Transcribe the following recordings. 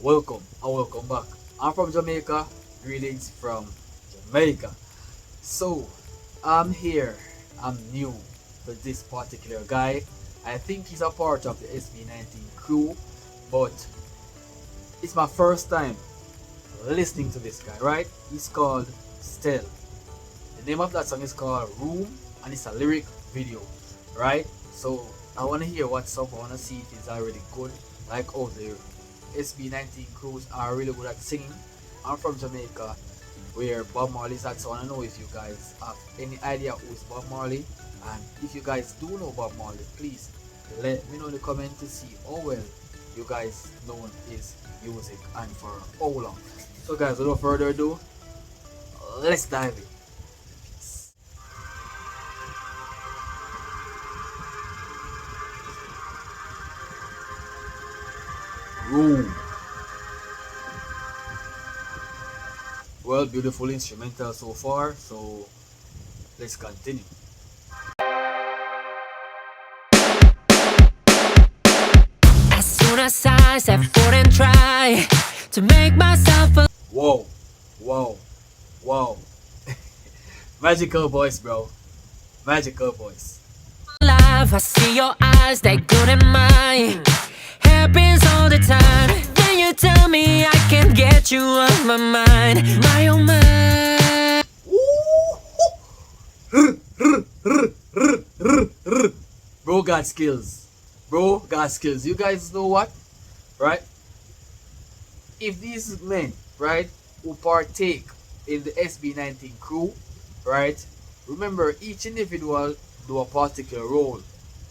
welcome and welcome back. I'm from Jamaica, greetings from Jamaica. So, I'm here, I'm new to this particular guy. I think he's a part of the SB19 crew, but it's my first time listening to this guy, right? He's called Stell. The name of that song is called Room, and it's a lyric video, right? So I want to hear what's up. I want to see if it's already good. Like, oh, the SB19 crews are really good at singing. I'm from Jamaica, where Bob Marley's at, so I want to know if you guys have any idea who's Bob Marley. And if you guys do know Bob Marley, please let me know in the comment to see how well you guys know his music and for how long. So guys, without further ado, let's dive in. Peace. Room. Well, beautiful instrumental so far, so let's continue. As soon as I step forward and try to make myself Whoa, whoa, whoa. Magical voice, bro. Magical voice. alive, I see your eyes, they good in mine. Happens all the time when you tell me I can get you off my mind. My oh my. Bro got skills. Bro got skills. You guys know what? Right? If these men, right, who partake in the SB19 crew, right, remember each individual do a particular role,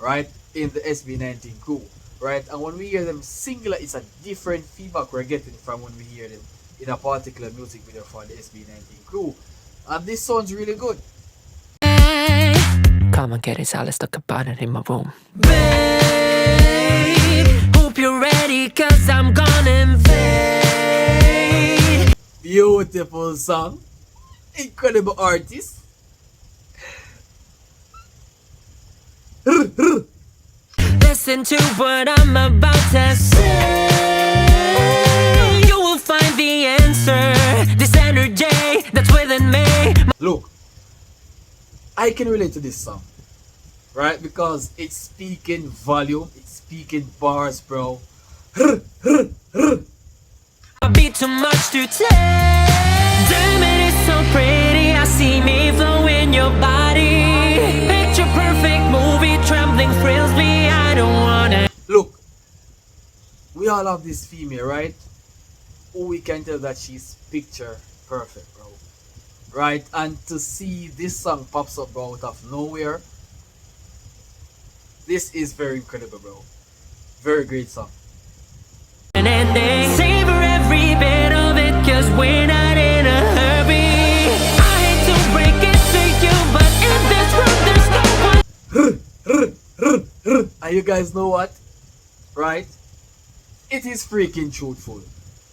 right, in the SB19 crew, right? And when we hear them singular, it's a different feedback we're getting from when we hear them in a particular music video for the SB19 crew. And this sounds really good. Come and get it, so let's talk about it in my room. Babe, hope you're ready, cause I'm gonna invade. Beautiful song. Incredible artist. Listen to what I'm about to say. You will find the answer. This energy that's within me. Look, I can relate to this song, right? Because it's speaking volume, it's speaking bars, bro. I'll be too much to take. Damn it, it's so pretty. I see me flow in your body. Picture perfect movie, trembling thrills me. I don't wanna. Look, we all have this female, right? Who we can tell that she's picture perfect, bro. Right? And to see this song pops up, bro, out of nowhere, this is very incredible, bro. Very great song. An ending. Savor every bit of it, cause we're not in a hurry. I hate to break it to you, but in this room there's no one. And you guys know what? Right? It is freaking truthful.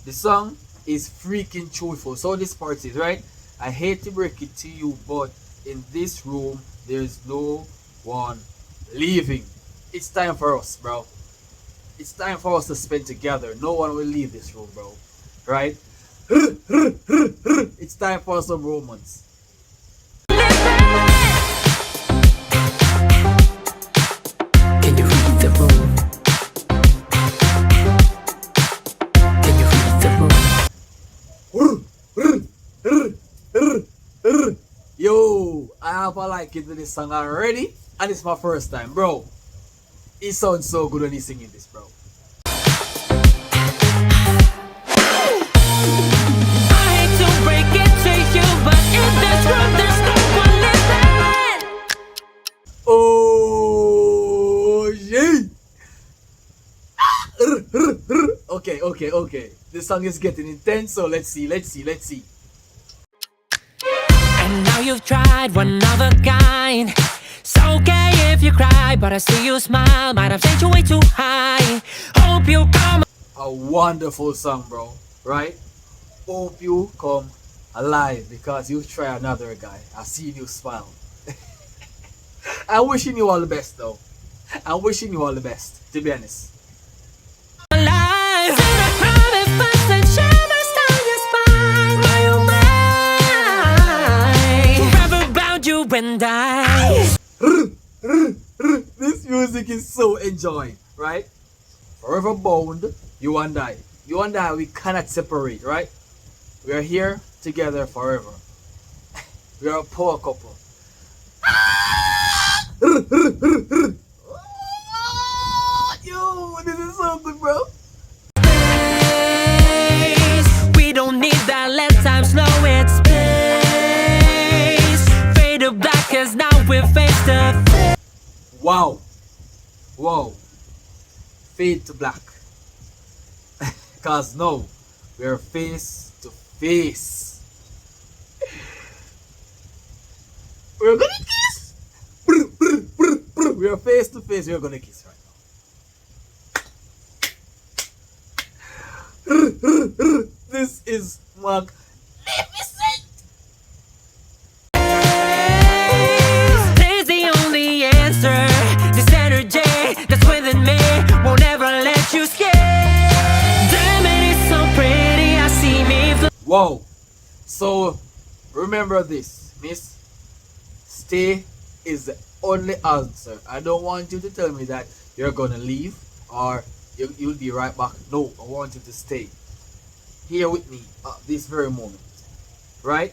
The song is freaking truthful. So this part is, right? I hate to break it to you, but in this room, there's no one leaving. It's time for us, bro. It's time for us to spend together. No one will leave this room, bro. Right? It's time for some romance. Can you read the room? Can you read the room? Yo, I have a like into this song already, and it's my first time, bro. It sounds so good when he's singing this, bro. I hate to break it to you, but in this room there's no one living. Oh, yeah. Okay. This song is getting intense, so let's see. And now you've tried one of a kind. It's okay if you cry, but I see you smile. Might have taken you way too high. Hope you come. A wonderful song, bro. Right? Hope you come alive because you try another guy. I see you smile. I'm wishing you all the best, though. I'm wishing you all the best, to be honest. Alive. Said I cry if I music is so enjoying, right? Forever bound, you and I. You and I, we cannot separate, right? We are here together forever. We are a power couple. Yo, this is so good, bro. We don't need that, let time slow its pace. Fade to black, cause now we're face to face. Wow. Wow. Fade to black. Cause no, we're face to face. We're gonna kiss. We're face to face. We're gonna kiss right now. This is magnificent. There's the only answer. This energy that's within me won't ever let you scare. Damn it, it's so pretty. I see me. Wow. So remember this, miss. Stay is the only answer. I don't want you to tell me that you're gonna leave or you'll be right back. No, I want you to stay here with me at this very moment. Right?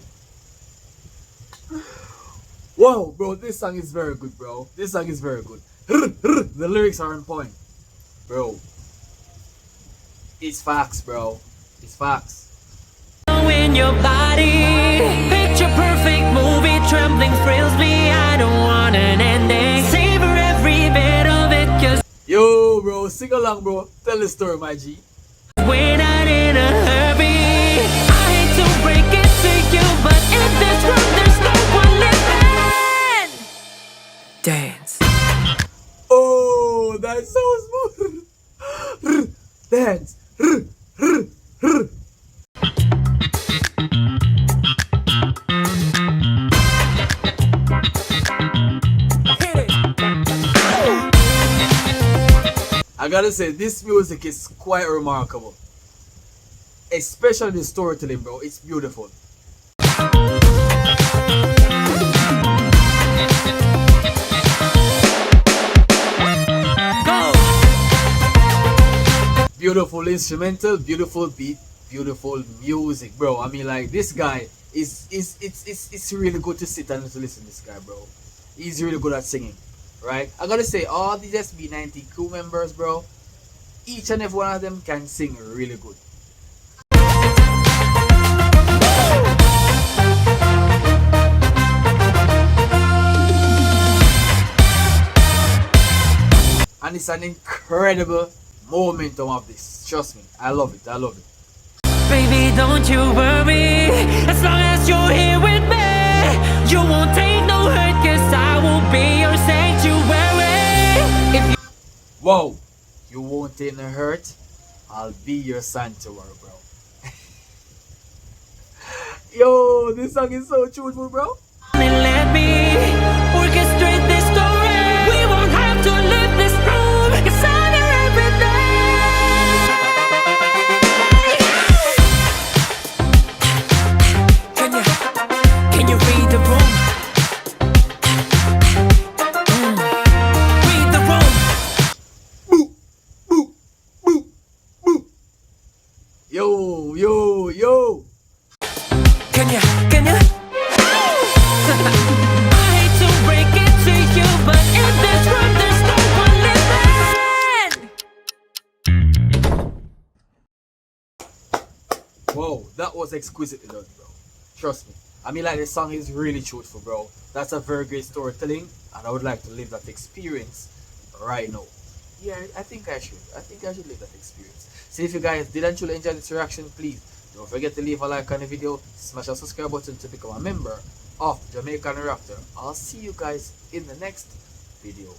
Wow, bro, this song is very good, bro. This song is very good. The lyrics are on point, bro. It's facts, bro. It's facts. In your body, picture perfect movie, trembling thrills me. I don't want an ending. Savor every bit of it, cause Yo, bro, sing along, bro. Tell the story, my G. we're not in a hurry. I hate to break it to you, but in this room there's no one living. Dance. Oh, that's so smooth. Dance. I gotta say, this music is quite remarkable. Especially the storytelling, bro. It's beautiful. Go. Beautiful instrumental, beautiful beat, beautiful music, bro. I mean, like, this guy it's really good to sit and to listen to this guy, bro. He's really good at singing, right? I gotta say, all the SB90 crew members, bro, each and every one of them can sing really good. And it's an incredible momentum of this. Trust me, I love it. I love it. Baby, don't you worry. As long as you're here with me, you won't take no hurt, cause I will be your sanctuary. If you Wow, you won't take no hurt. I'll be your sanctuary, bro. Yo, this song is so truthful, bro. let me orchestrate this story, we won't have to leave this room, cause I'm your everything. Can you read the room? Read the room. Boo, boo, boo, boo. Yo, yo, yo. Can you? I hate to break it to you, but in this room there's no one living. Whoa, that was exquisitely done, bro. Trust me. I mean, like, the song is really truthful, bro. That's a very great storytelling, and I would like to live that experience right now. Yeah, I think I should. I think I should live that experience. So if you guys did actually enjoy this reaction, please don't forget to leave a like on the video, smash the subscribe button to become a member of Jamaican Reactor. I'll see you guys in the next video.